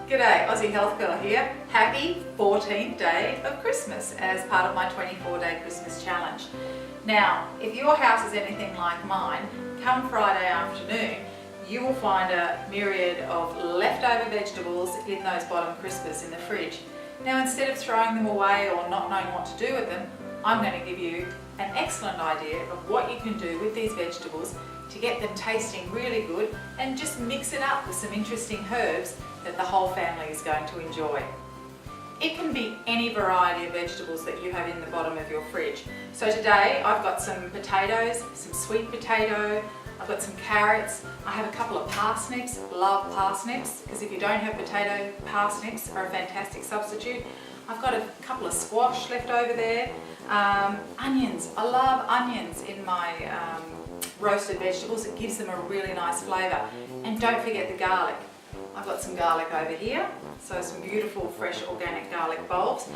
G'day, Aussie Health Girl here. Happy 14th day of Christmas as part of my 24-day Christmas challenge. Now, if your house is anything like mine, come Friday afternoon, you will find a myriad of leftover vegetables in those bottom crispers in the fridge. Now, instead of throwing them away or not knowing what to do with them, I'm going to give you an excellent idea of what you can do with these vegetables to get them tasting really good and just mix it up with some interesting herbs that the whole family is going to enjoy. It can be any variety of vegetables that you have in the bottom of your fridge. So today I've got some potatoes, some sweet potato, I've got some carrots, I have a couple of parsnips, love parsnips, because if you don't have potato, parsnips are a fantastic substitute. I've got a couple of squash left over there, onions, I love onions in my roasted vegetables, it gives them a really nice flavour. And don't forget the garlic. I've got some garlic over here, so some beautiful fresh organic garlic bulbs.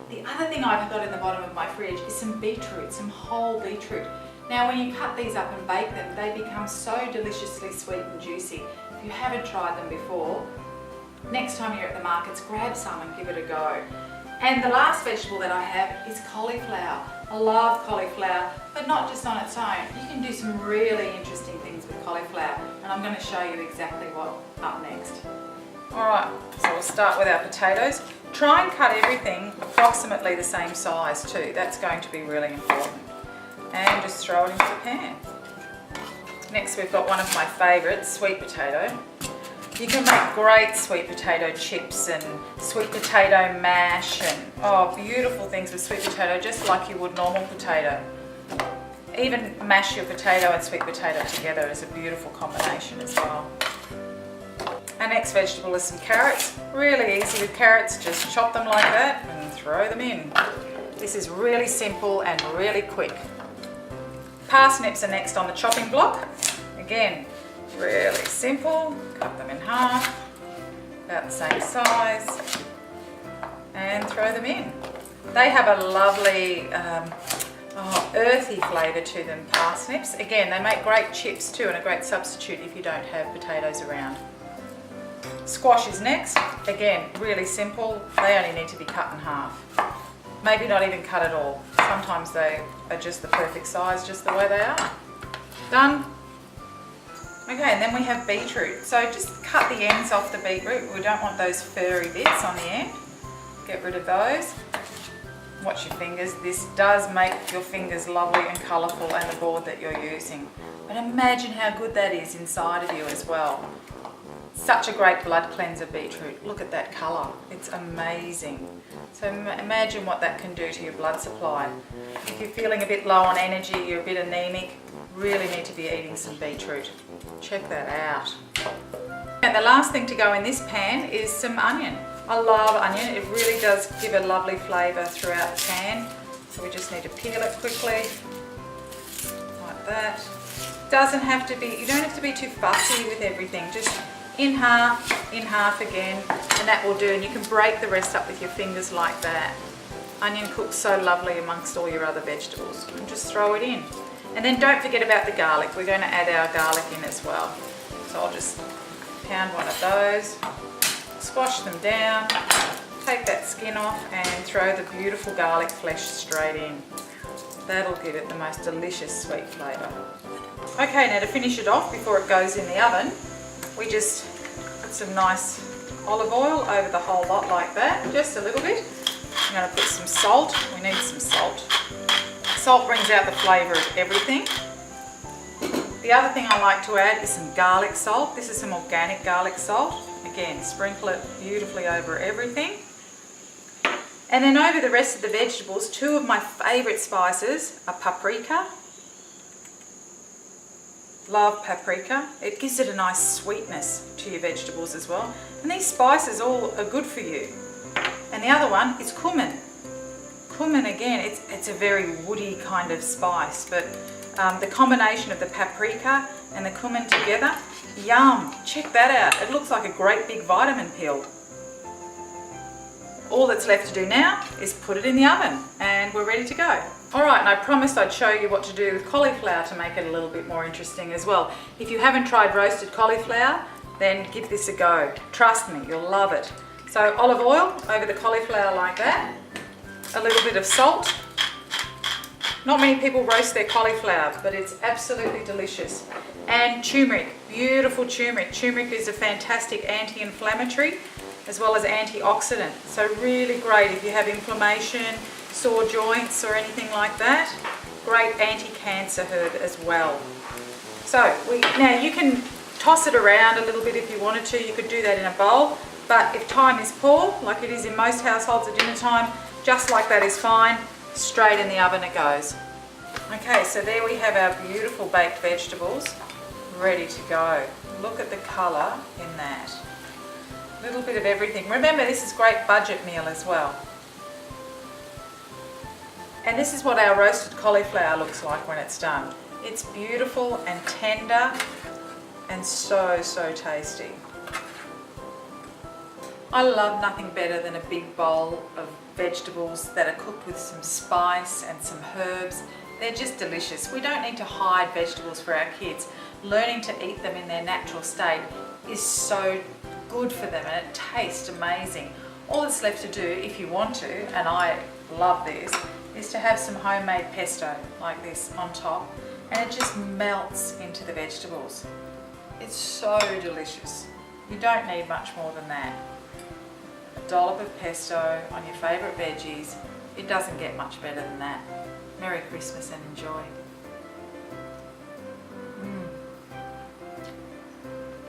The other thing I've got in the bottom of my fridge is some beetroot, some whole beetroot. Now when you cut these up and bake them, they become so deliciously sweet and juicy. If you haven't tried them before, next time you're at the markets, grab some and give it a go. And the last vegetable that I have is cauliflower. I love cauliflower, but not just on its own. You can do some really interesting things with cauliflower, and I'm going to show you exactly what up next. Alright, so we'll start with our potatoes. Try and cut everything approximately the same size too. That's going to be really important. And just throw it into the pan. Next we've got one of my favourites, sweet potato. You can make great sweet potato chips and sweet potato mash and beautiful things with sweet potato, just like you would normal potato. Even mash your potato and sweet potato together is a beautiful combination as well. Our next vegetable is some carrots. Really easy with carrots, just chop them like that and throw them in. This is really simple and really quick. Parsnips are next on the chopping block. Again, really simple, cut them in half, about the same size, and throw them in. They have a lovely earthy flavour to them, parsnips. Again, they make great chips too and a great substitute if you don't have potatoes around. Squash is next. Again, really simple, they only need to be cut in half. Maybe not even cut at all. Sometimes they are just the perfect size, just the way they are. Done. Okay, and then we have beetroot. So just cut the ends off the beetroot. We don't want those furry bits on the end. Get rid of those. Watch your fingers. This does make your fingers lovely and colourful and the board that you're using. But imagine how good that is inside of you as well. Such a great blood cleanser, beetroot. Look at that colour. It's amazing. So imagine what that can do to your blood supply. If you're feeling a bit low on energy, you're a bit anemic, really need to be eating some beetroot. Check that out. And the last thing to go in this pan is some onion. I love onion. It really does give a lovely flavour throughout the pan. So we just need to peel it quickly, like that. Doesn't have to be, you don't have to be too fussy with everything. Just in half again, and that will do. And you can break the rest up with your fingers like that. Onion cooks so lovely amongst all your other vegetables. And just throw it in. And then don't forget about the garlic. We're going to add our garlic in as well. So I'll just pound one of those, squash them down, take that skin off and throw the beautiful garlic flesh straight in. That'll give it the most delicious sweet flavour. Okay, now to finish it off before it goes in the oven, we just put some nice olive oil over the whole lot like that, just a little bit. I'm going to put some salt. We need some salt. Salt brings out the flavour of everything. The other thing I like to add is some garlic salt. This is some organic garlic salt. Again, sprinkle it beautifully over everything. And then over the rest of the vegetables, two of my favourite spices are paprika. Love paprika. It gives it a nice sweetness to your vegetables as well. And these spices all are good for you. And the other one is cumin. Cumin, again, it's a very woody kind of spice, but the combination of the paprika and the cumin together, yum, check that out. It looks like a great big vitamin pill. All that's left to do now is put it in the oven and we're ready to go. Alright, and I promised I'd show you what to do with cauliflower to make it a little bit more interesting as well. If you haven't tried roasted cauliflower, then give this a go. Trust me, you'll love it. So olive oil over the cauliflower like that, a little bit of salt. Not many people roast their cauliflower, but it's absolutely delicious. And turmeric, beautiful turmeric. Turmeric is a fantastic anti-inflammatory as well as antioxidant. So really great if you have inflammation, sore joints or anything like that. Great anti-cancer herb as well. So now you can toss it around a little bit if you wanted to. You could do that in a bowl. But if time is poor, like it is in most households at dinner time, just like that is fine. Straight in the oven it goes. Okay, so there we have our beautiful baked vegetables ready to go. Look at the colour in that. A little bit of everything. Remember, this is a great budget meal as well. And this is what our roasted cauliflower looks like when it's done. It's beautiful and tender and so, so tasty. I love nothing better than a big bowl of vegetables that are cooked with some spice and some herbs. They're just delicious. We don't need to hide vegetables for our kids. Learning to eat them in their natural state is so good for them and it tastes amazing. All that's left to do, if you want to, and I love this, is to have some homemade pesto like this on top, and it just melts into the vegetables. It's so delicious. You don't need much more than that. A dollop of pesto on your favourite veggies. It doesn't get much better than that. Merry Christmas and enjoy.